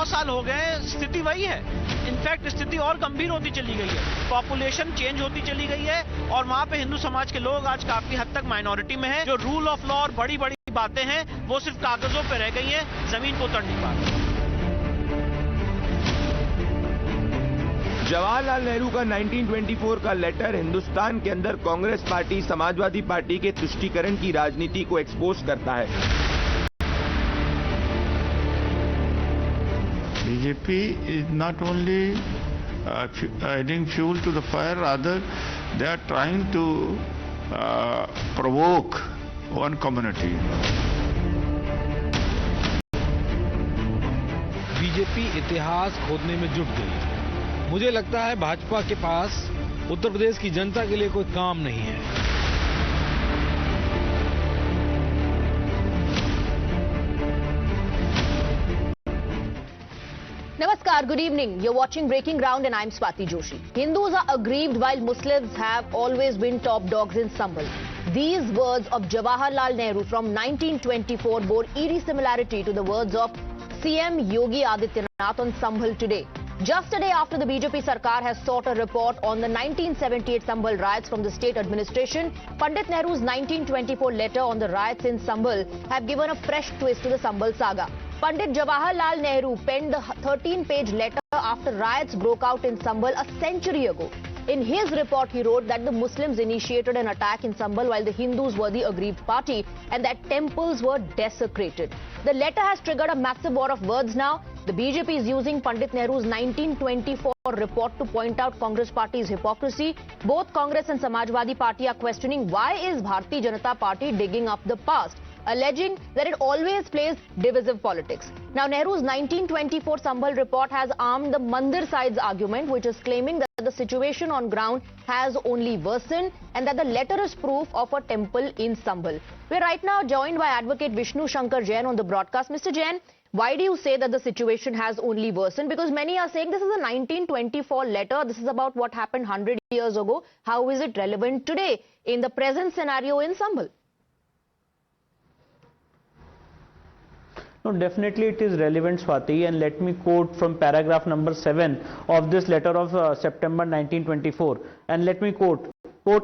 साल हो गए, स्थिति वही है। इनफैक्ट स्थिति और गंभीर होती चली गई है, पॉपुलेशन चेंज होती चली गई है और वहां पे हिंदू समाज के लोग आज काफी हद तक माइनॉरिटी में है। जो रूल ऑफ लॉ और बड़ी बड़ी बातें हैं वो सिर्फ कागजों पे रह गई हैं, जमीन को उतर नहीं पा रही। जवाहरलाल नेहरू का 1924 का लेटर हिंदुस्तान के अंदर कांग्रेस पार्टी, समाजवादी पार्टी के तुष्टीकरण की राजनीति को एक्सपोज करता है। BJP is not only adding fuel to the fire, rather they are trying to provoke one community. BJP इतिहास खोदने में जुट गई है। मुझे लगता है भाजपा के पास उत्तर प्रदेश की जनता के लिए कोई काम नहीं है। Namaskar, good evening. You're watching Breaking Ground and I'm Swati Joshi. Hindus are aggrieved while Muslims have always been top dogs in Sambhal. These words of Jawaharlal Nehru from 1924 bore eerie similarity to the words of CM Yogi Adityanath on Sambhal today. Just a day after the BJP Sarkar has sought a report on the 1978 Sambhal riots from the state administration, Pandit Nehru's 1924 letter on the riots in Sambhal have given a fresh twist to the Sambhal saga. Pandit Jawaharlal Nehru penned the 13-page letter after riots broke out in Sambhal a century ago. In his report, he wrote that the Muslims initiated an attack in Sambhal while the Hindus were the aggrieved party and that temples were desecrated. The letter has triggered a massive war of words now. The BJP is using Pandit Nehru's 1924 report to point out Congress party's hypocrisy. Both Congress and Samajwadi Party are questioning why is Bharatiya Janata Party digging up the past, alleging that it always plays divisive politics. Now, Nehru's 1924 Sambhal report has armed the Mandir side's argument, which is claiming that the situation on ground has only worsened and that the letter is proof of a temple in Sambhal. We're right now joined by Advocate Vishnu Shankar Jain on the broadcast. Mr. Jain, why do you say that the situation has only worsened? Because many are saying this is a 1924 letter. This is about what happened 100 years ago. How is it relevant today in the present scenario in Sambhal? No, definitely it is relevant, Swati, and let me quote from paragraph number 7 of this letter of September 1924, and let me quote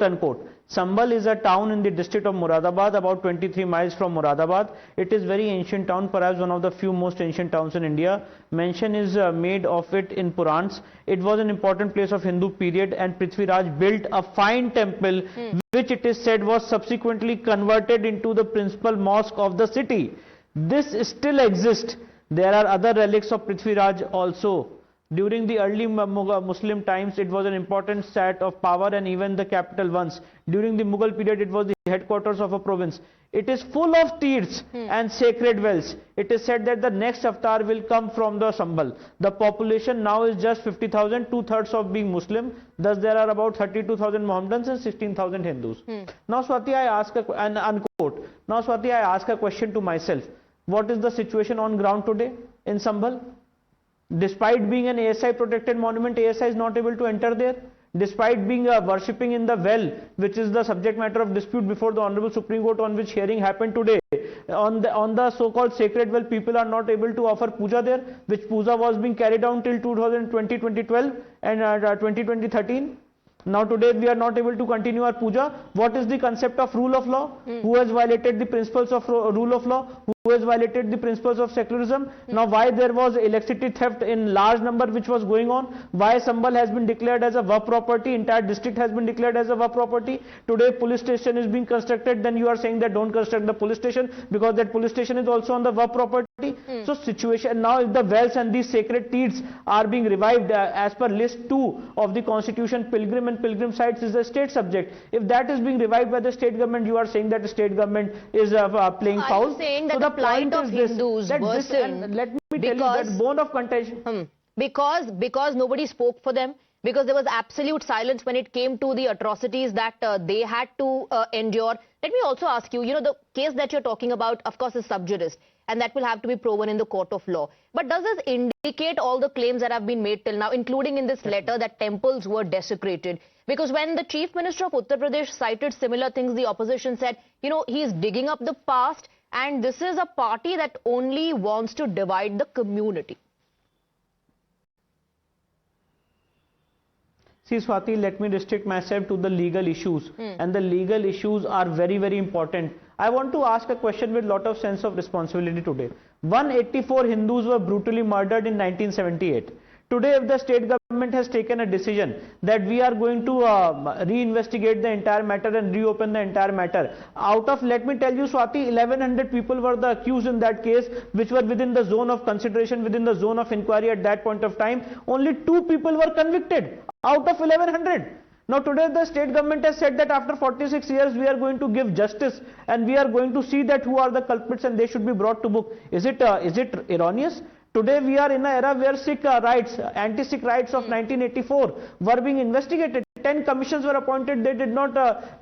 unquote, Sambhal is a town in the district of Moradabad, about 23 miles from Moradabad. It is very ancient town, perhaps one of the few most ancient towns in India. Mention is made of it in Purans. It was an important place of Hindu period, and Prithvi Raj built a fine temple which it is said was subsequently converted into the principal mosque of the city. This still exists. There are other relics of Prithvi Raj also. During the early Muslim times, it was an important site of power and even the capital once. During the Mughal period, it was the headquarters of a province. It is full of teerths and sacred wells. It is said that the next avatar will come from the Sambhal. The population now is just 50,000, two-thirds of being Muslim. Thus, there are about 32,000 Mohammedans and 16,000 Hindus. Now, Swati, I ask a question to myself. What is the situation on ground today in Sambhal? Despite being an ASI protected monument, ASI is not able to enter there. Despite being worshipping in the well, which is the subject matter of dispute before the Honorable Supreme Court, on which hearing happened today, on the so-called sacred well, people are not able to offer puja there, which puja was being carried out till 2020, 2012 and 2013. Now today we are not able to continue our puja. What is the concept of rule of law? Who has violated the principles of rule of law? Who has violated the principles of secularism? Now why there was electricity theft in large number which was going on? Why Sambhal has been declared as a Waqf property? Entire district has been declared as a Waqf property. Today police station is being constructed. Then you are saying that don't construct the police station because that police station is also on the Waqf property. So situation now, if the wells and these sacred teats are being revived as per list 2 of the constitution, pilgrim and pilgrim sites is a state subject. If that is being revived by the state government, you are saying that the state government is playing foul. Are you saying that the plight of Hindus worsened? Let me tell you that bone of contention. Because nobody spoke for them, because there was absolute silence when it came to the atrocities that they had to endure. Let me also ask you, the case that you're talking about, of course, is sub judice, and that will have to be proven in the court of law. But does this indicate all the claims that have been made till now, including in this letter, that temples were desecrated? Because when the Chief Minister of Uttar Pradesh cited similar things, the opposition said, he's digging up the past, and this is a party that only wants to divide the community. See, Swati, let me restrict myself to the legal issues. And the legal issues are very, very important. I want to ask a question with a lot of sense of responsibility today. 184 Hindus were brutally murdered in 1978. Today, if the state government has taken a decision that we are going to reinvestigate the entire matter and reopen the entire matter, out of, let me tell you, Swati, 1100 people were the accused in that case, which were within the zone of consideration, within the zone of inquiry at that point of time. Only 2 people were convicted out of 1100. Now today the state government has said that after 46 years we are going to give justice and we are going to see that who are the culprits and they should be brought to book. Is it erroneous? Today we are in an era where Sikh rights, anti-Sikh rights of 1984 were being investigated. 10 commissions were appointed, they did not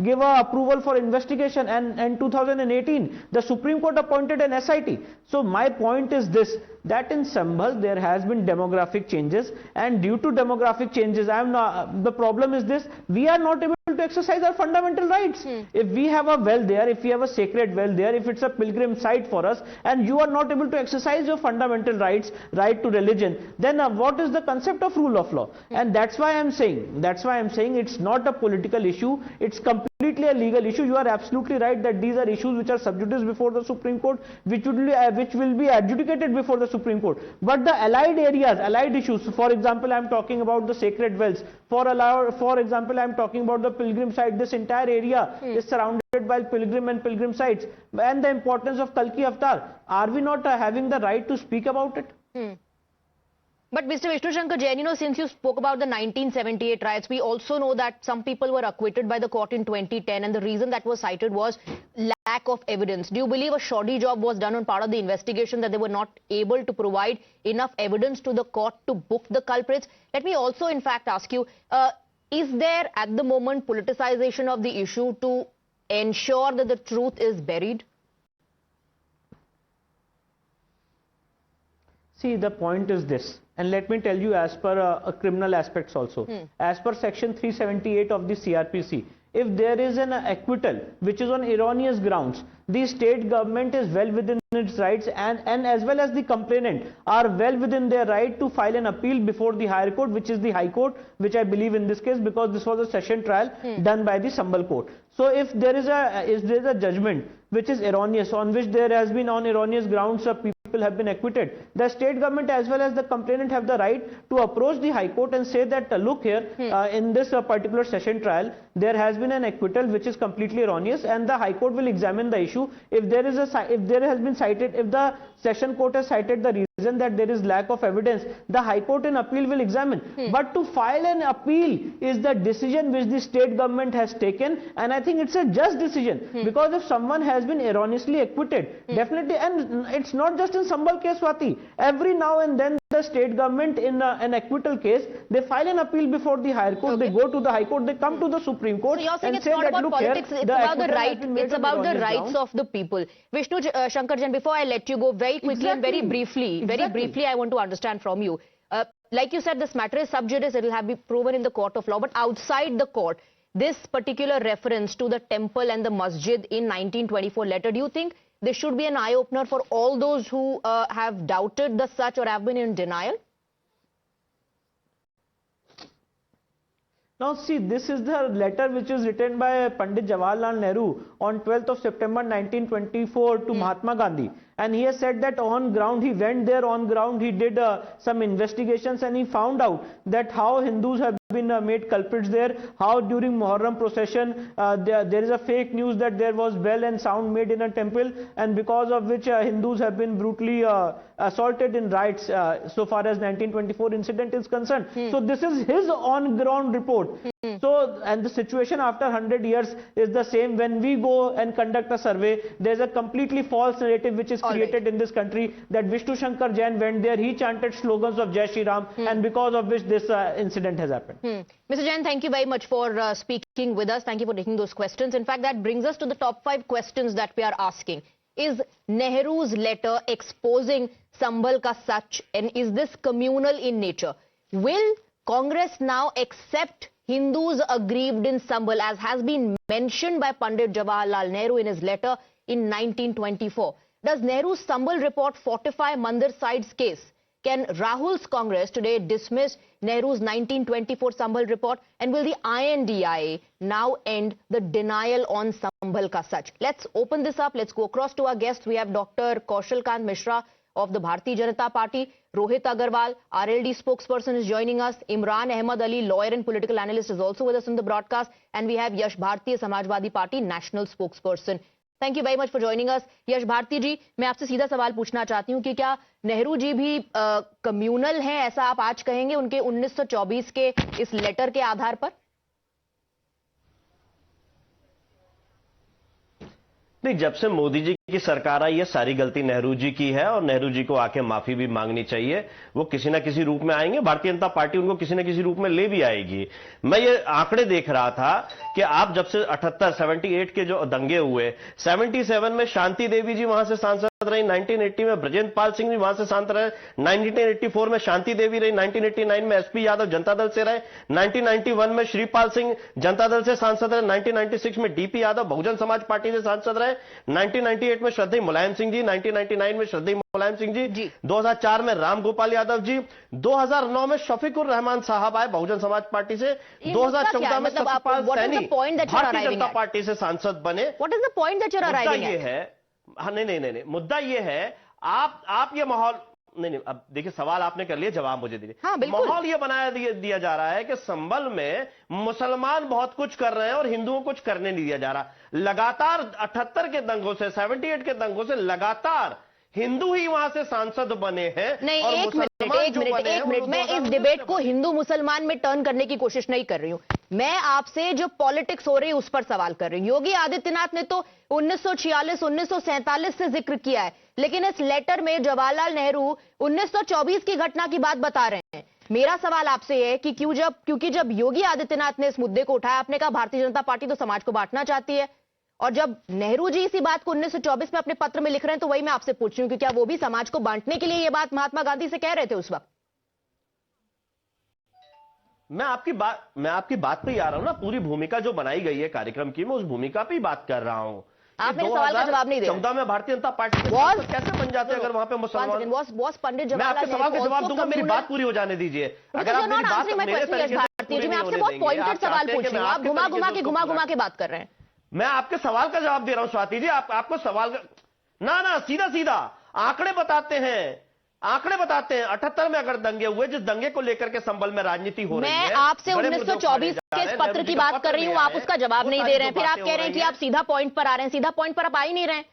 give approval for investigation, and in 2018 the Supreme Court appointed an SIT. So my point is this, that in Sambhal there has been demographic changes, and due to demographic changes, the problem is this, we are not able to exercise our fundamental rights. If we have a well there, if we have a sacred well there, if it's a pilgrim site for us, and you are not able to exercise your fundamental rights, right to religion, then what is the concept of rule of law? And that's why I'm saying it's not a political issue, it's completely a legal issue. You are absolutely right that these are issues which are sub judice before the Supreme Court, which will be adjudicated before the Supreme Court. But the allied areas, allied issues, for example, I'm talking about the sacred wells, for example, I'm talking about the pilgrim site. This entire area is surrounded by pilgrim and pilgrim sites, and the importance of Kalki Avatar. Are we not having the right to speak about it? But Mr. Vishnu Shankar Jain, since you spoke about the 1978 riots, we also know that some people were acquitted by the court in 2010, and the reason that was cited was lack of evidence. Do you believe a shoddy job was done on part of the investigation, that they were not able to provide enough evidence to the court to book the culprits? Let me also in fact ask you, is there at the moment politicization of the issue to ensure that the truth is buried? See, the point is this, and let me tell you as per criminal aspects also. As per section 378 of the CRPC, if there is an acquittal which is on erroneous grounds, the state government is well within its rights, and as well as the complainant are well within their right to file an appeal before the higher court, which is the High Court, which I believe in this case, because this was a session trial done by the Sambhal court. So if there is a judgment which is erroneous, on which there has been on erroneous grounds people have been acquitted, the state government as well as the complainant have the right to approach the High Court and say that look here, in this particular session trial there has been an acquittal which is completely erroneous, and the High Court will examine the issue. If there has been cited, if the session court has cited the reason that there is lack of evidence, the High Court in appeal will examine. But to file an appeal is the decision which the state government has taken, and I think it's a just decision, because if someone has been erroneously acquitted, definitely, and it's not just in Sambhal case, Swati, every now and then the state government in an acquittal case, they file an appeal before the higher court, they go to the High Court, they come to the Supreme Court. So you're saying and it's not about politics, it's about the right, it's about the rights ground. of the people. Vishnu Shankar Jain, before I let you go, very quickly and very briefly, I want to understand from you. Like you said, this matter is sub judice, it will have to be proven in the court of law, but outside the court, this particular reference to the temple and the masjid in 1924 letter, do you think this should be an eye-opener for all those who have doubted the such or have been in denial? Now see, this is the letter which is written by Pandit Jawaharlal Nehru on 12th of September 1924 to Mahatma Gandhi. And he has said that on ground, he went there on ground, he did some investigations, and he found out that how Hindus have been made culprits there, how during Muharram procession there is a fake news that there was bell and sound made in a temple, and because of which Hindus have been brutally assaulted in riots so far as 1924 incident is concerned. So this is his on ground report. So, and the situation after 100 years is the same. When we go and conduct a survey, there's a completely false narrative which is created in this country that Vishnu Shankar Jain went there, he chanted slogans of Jai Shri Ram, and because of which this incident has happened. Mr. Jain, thank you very much for speaking with us. Thank you for taking those questions. In fact, that brings us to the top 5 questions that we are asking. Is Nehru's letter exposing Sambhal ka sach, and is this communal in nature? Will Congress now accept Hindus aggrieved in Sambhal, as has been mentioned by Pandit Jawaharlal Nehru in his letter in 1924? Does Nehru's Sambhal report fortify Mandir Side's case? Can Rahul's Congress today dismiss Nehru's 1924 Sambhal report? And will the INDIA now end the denial on Sambhal ka sach? Let's open this up. Let's go across to our guests. We have Dr. Kaushal Kant Mishra of the Bharatiya Janata Party. Rohit Agarwal, RLD spokesperson, is joining us. Imran Ahmed Ali, lawyer and political analyst, is also with us in the broadcast. And we have Yash Bharti, Samajwadi Party national spokesperson. Thank you very much for joining us. Yash Bharati ji, मैं आपसे सीधा सवाल पूछना चाहती हूं कि क्या नेहरू जी भी कम्युनल हैं, ऐसा आप आज कहेंगे उनके 1924 के इस लेटर के आधार पर? नहीं, जब से मोदी जी की सरकार आई है सारी गलती नेहरू जी की है और नेहरू जी को आके माफी भी मांगनी चाहिए। वो किसी ना किसी रूप में आएंगे, भारतीय जनता पार्टी उनको किसी ना किसी रूप में ले भी आएगी। मैं ये आंकड़े देख रहा था कि आप जब से 78 के जो दंगे हुए, 77 में शांति देवी जी वहां से सांसद रही, 1980 में ब्रजेंद्र पाल सिंह जी वहां से सांसद रहे, 1984 में शांति देवी रही, 1989 में एसपी यादव जनता दल से रहे, 1991 में श्रीपाल सिंह जनता दल से सांसद रहे, 1996 में डीपी यादव बहुजन समाज पार्टी से सांसद रहे, 1998 में श्रद्धेय मुलायम सिंह जी, 1999 में श्रद्धेय मुलायम सिंह जी, 2004 में राम गोपाल यादव जी, 2009 में शफीकुर रहमान साहब आए बहुजन समाज पार्टी से, 2014 में सत्यपाल सैनी भारतीय जनता पार्टी से सांसद बने। What is the point that you are arriving at? ये है, हाँ, नहीं, मुद्दा ये है, आप ये माहौल, नहीं, अब देखिए सवाल आपने कर लिया, जवाब मुझे दीजिए। हाँ, माहौल ये बनाया दिया जा रहा है कि संभल में मुसलमान बहुत कुछ कर रहे हैं और हिंदुओं को कुछ करने नहीं दिया जा रहा। लगातार 78 के दंगों से, 78 के दंगों से लगातार हिंदू ही वहां से सांसद बने हैं। नहीं, एक मिनट, मैं इस डिबेट को हिंदू मुसलमान में टर्न करने की कोशिश नहीं कर रही हूं। मैं आपसे जो पॉलिटिक्स हो रही है उस पर सवाल कर रही हूं। योगी आदित्यनाथ ने तो 1946, 1947 से जिक्र किया है, लेकिन इस लेटर में जवाहरलाल नेहरू 1924 की घटना की बात बता रहे हैं। मेरा सवाल आपसे है कि क्योंकि जब योगी आदित्यनाथ ने इस मुद्दे को उठाया, आपने कहा भारतीय जनता पार्टी तो समाज को बांटना चाहती है, और जब नेहरू जी इसी बात को 1924 में अपने पत्र में लिख रहे हैं, तो वही मैं आपसे पूछ रही हूं कि क्या वो भी समाज को बांटने के लिए ये बात महात्मा गांधी से कह रहे थे उस वक्त? मैं आपकी बात पे ही आ रहा हूं ना। पूरी भूमिका जो बनाई गई है कार्यक्रम की, मैं उस भूमिका पे ही बात कर रहा हूं। आप मेरे सवाल का जवाब नहीं दे रहे। 2014 में भारतीय जनता पार्टी कैसे बन जाते अगर वहां पे मुसलमान? पंडित मैं आपके सवाल का जवाब दूंगा, मेरी बात पूरी हो जाने दीजिए। अगर आप मेरी बात मेरे तरीके से, मैं आपसे बहुत पॉइंटेड सवाल पूछ रही हूं, आप घुमा के बात कर रहे हैं। मैं आपके सवाल का जवाब दे रहा हूं स्वाति जी। आपको सवाल का ना सीधा आंकड़े बताते हैं। 78 में अगर दंगे हुए, जिस दंगे को लेकर के संभल में राजनीति हो रही है, मैं आपसे 1924 के इस पत्र की बात कर रही हूं, आप उसका जवाब नहीं दे रहे हैं। फिर आप कह रहे हैं कि आप सीधा पॉइंट पर आ रहे हैं। सीधा पॉइंट पर आप आ ही नहीं रहे हैं।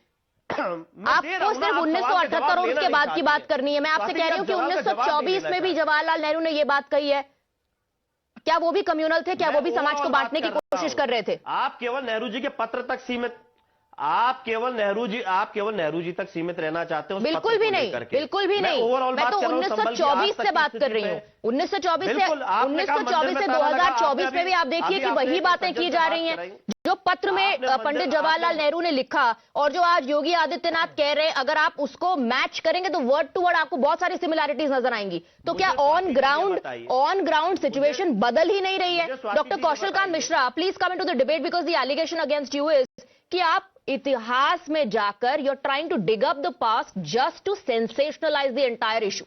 आपको सिर्फ 1978 और उसके बाद की बात करनी है। मैं आपसे कह रही हूं कि 1924 में भी जवाहरलाल नेहरू ने यह बात कही है। क्या वो भी कम्युनल थे? क्या वो भी समाज को बांटने की कोशिश कर रहे थे? आप केवल नेहरू जी के पत्र तक सीमित, आप केवल नेहरू जी तक सीमित रहना चाहते हो। बिल्कुल भी नहीं, बिल्कुल भी नहीं। मैं तो 1924 से बात कर रही हूँ। 1924 से 2024 में भी आप देखिए कि वही बातें की जा रही हैं जो पत्र में पंडित जवाहरलाल नेहरू ने लिखा, और जो आज योगी आदित्यनाथ कह रहे हैं। अगर आप उसको मैच करेंगे तो वर्ड टू वर्ड आपको बहुत सारी सिमिलैरिटीज नजर आएंगी। तो क्या ऑन ग्राउंड सिचुएशन बदल ही नहीं रही है? Doctor Kaushal Kant Mishra, please come into the debate, because the allegation against you is कि आप इतिहास में जाकर you are trying to dig up the past just to sensationalise the entire issue.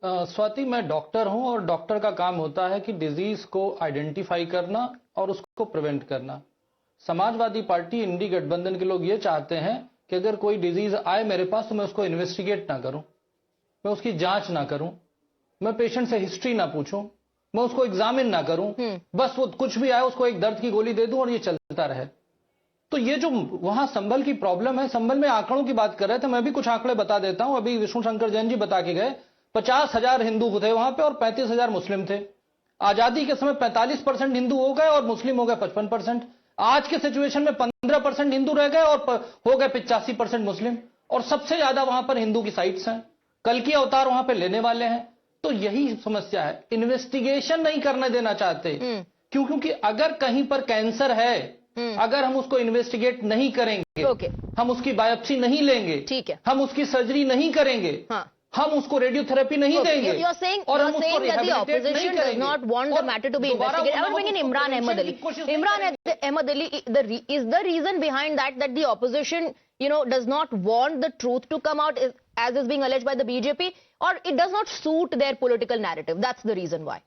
Swati, मैं डॉक्टर हूं और डॉक्टर का काम होता है कि डिजीज को आइडेंटिफाई करना और उसको प्रिवेंट करना। समाजवादी पार्टी, इंडी गठबंधन के लोग ये चाहते हैं कि अगर कोई डिजीज आए मेरे पास तो मैं उसको इन्वेस्टिगेट ना करूं, मैं उसकी जांच ना करूं, मैं पेशेंट से हिस्ट्री ना पूछूं, मैं उसको एग्जामिन ना करूं, बस वो कुछ भी आए उसको एक दर्द की गोली दे दूं और ये चलता रहे। तो ये जो वहां संभल की प्रॉब्लम है, संभल में आंकड़ों की बात कर रहे थे, मैं भी कुछ आंकड़े बता देता हूं। अभी विष्णु शंकर जैन जी बता के गए 50,000 हिंदू थे वहां पे और 35,000 मुस्लिम थे। आजादी के समय 45% हिंदू हो गए और मुस्लिम हो गए 55%। आज के सिचुएशन में 15% हिंदू रह गए और हो गए 85% मुस्लिम, और सबसे ज्यादा वहां पर हिंदू की साइट्स हैं। कल की अवतार वहां पे लेने वाले हैं। तो यही समस्या है, इन्वेस्टिगेशन नहीं करने देना चाहते। क्योंकि अगर कहीं पर कैंसर है, अगर हम उसको इन्वेस्टिगेट नहीं करेंगे, हम उसकी बायोप्सी नहीं लेंगे, ठीक है, हम उसकी सर्जरी नहीं करेंगे, हम उसको रेडियोथेरेपी नहीं देंगे। You're saying that the opposition does not want the matter to be investigated. I was bringing Imran Ahmad Ali. Imran Ahmad Ali, is the reason behind that the opposition, does not want the truth to come out as is being alleged by the BJP, or it does not suit their political narrative? That's the reason why.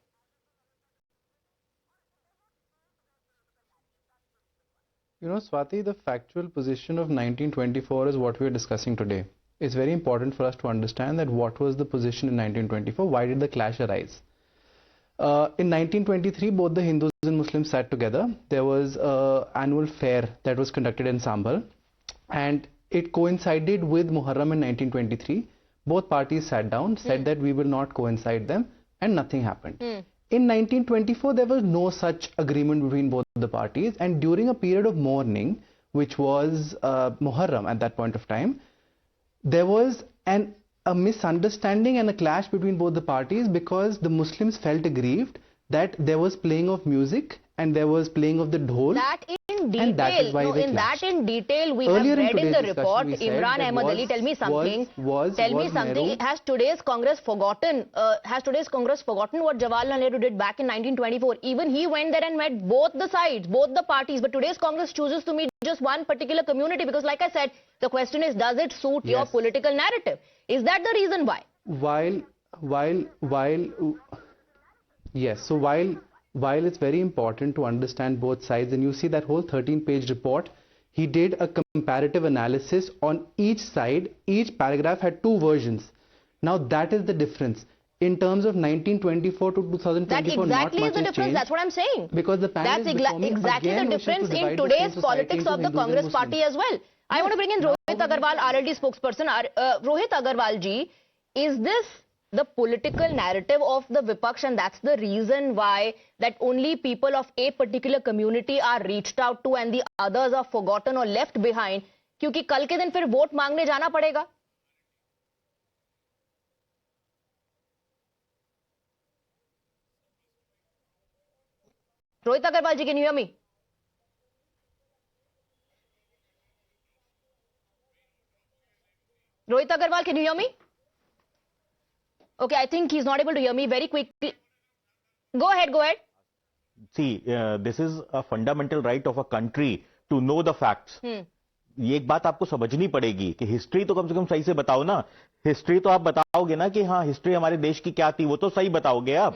Swati, the factual position of 1924 is what we are discussing today. It's very important for us to understand that what was the position in 1924, why did the clash arise? In 1923, both the Hindus and Muslims sat together. There was an annual fair that was conducted in Sambhal, and it coincided with Muharram in 1923. Both parties sat down, said that we will not coincide them, and nothing happened. In 1924, there was no such agreement between both the parties, and during a period of mourning, which was Muharram at that point of time, there was a misunderstanding and a clash between both the parties because the Muslims felt aggrieved that there was playing of music and there was playing of the dhol. That in detail, and that is why they clashed. That in detail we Earlier have read in the today's report. discussion, we said Imran that Ahmad Ali, tell me something. Nehru- Has today's Congress forgotten? Has today's Congress forgotten what Jawaharlal Nehru did back in 1924? Even he went there and met both the sides, both the parties. But today's Congress chooses to meet just one particular community because, like I said, the question is, does it suit your political narrative? Is that the reason why? While it's very important to understand both sides, and you see that whole 13-page report, he did a comparative analysis on each side. Each paragraph had two versions. Now that is the difference. In terms of 1924 to 2024, that exactly not much is the difference. changed. That's what I'm saying. Because the panel That's is becoming exactly again the wishes to difference in divide the today's same society politics into of the Hindus and Congress Muslims. party as well. I want to bring in Rohit Agarwal, RLD spokesperson. Rohit Agarwal ji, is this the political narrative of the Vipaksh, and that's the reason why that only people of a particular community are reached out to and the others are forgotten or left behind? क्योंकि कल के दिन फिर vote मांगने जाना पड़ेगा. Rohit Agarwal ji, can you hear me? Rohit Agarwal, can you hear me? Okay, I think he's not able to hear me. Very quickly. Go ahead, go ahead. See, this is a fundamental right of a country to know the facts. ये एक बात आपको समझनी पड़ेगी कि history तो कम से कम सही से बताओ ना. हिस्ट्री तो आप बताओगे ना कि हाँ, हिस्ट्री हमारे देश की क्या थी, वो तो सही बताओगे आप.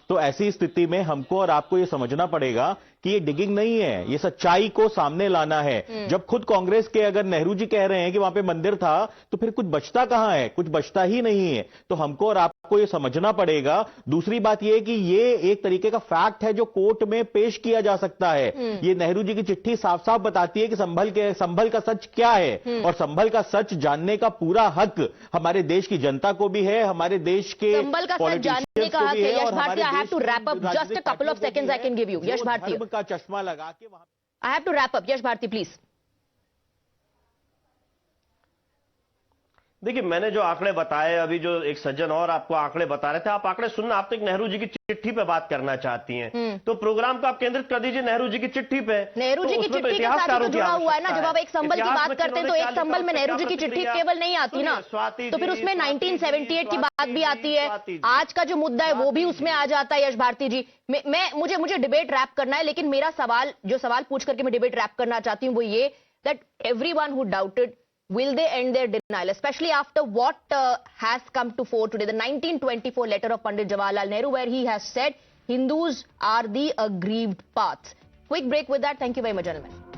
तो ऐसी स्थिति में हमको और आपको ये समझना पड़ेगा कि ये डिगिंग नहीं है, ये सच्चाई को सामने लाना है. जब खुद कांग्रेस के अगर नेहरू जी कह रहे हैं कि वहां पे मंदिर था, तो फिर कुछ बचता कहां है? कुछ बचता ही नहीं है. तो हमको और आपको ये समझना पड़ेगा. दूसरी बात ये कि ये एक तरीके का फैक्ट है जो कोर्ट में पेश किया जा सकता है. ये नेहरू जी की चिट्ठी साफ साफ बताती है कि संभल का सच क्या है, और संभल का सच जानने का पूरा हक हमारे देश की जनता को भी है, हमारे देश के संभल का सच जानने का हक है. यश Bharti, I have to wrap up. Just a couple of seconds I can give you. Yash Bharti, का चश्मा लगा के वहां I have to wrap up. Yash Bharti, please. देखिए, मैंने जो आंकड़े बताए, अभी जो एक सज्जन और आपको आंकड़े बता रहे थे, आप आंकड़े सुनना. आप तो एक नेहरू जी की चिट्ठी पे बात करना चाहती हैं, तो प्रोग्राम को आप केंद्रित कर दीजिए नेहरू जी की चिट्ठी पे. नेहरू जी की चिट्ठी के साथ ही तो जुड़ा हुआ है ना. जब आप एक संभल की बात करते हैं तो एक संभल में नेहरू जी की चिट्ठी केवल नहीं आती ना, तो फिर उसमें 1978 की बात भी आती है. आज का जो मुद्दा है वो भी उसमें आ जाता है. यश भारती जी, मुझे डिबेट रैप करना है, लेकिन मेरा सवाल पूछ करके मैं डिबेट रैप करना चाहती हूँ वो ये, that everyone who doubted, will they end their denial, especially after what has come to fore today, the 1924 letter of Pandit Jawaharlal Nehru, where he has said Hindus are the aggrieved parts. Quick break with that. Thank you very much, gentlemen.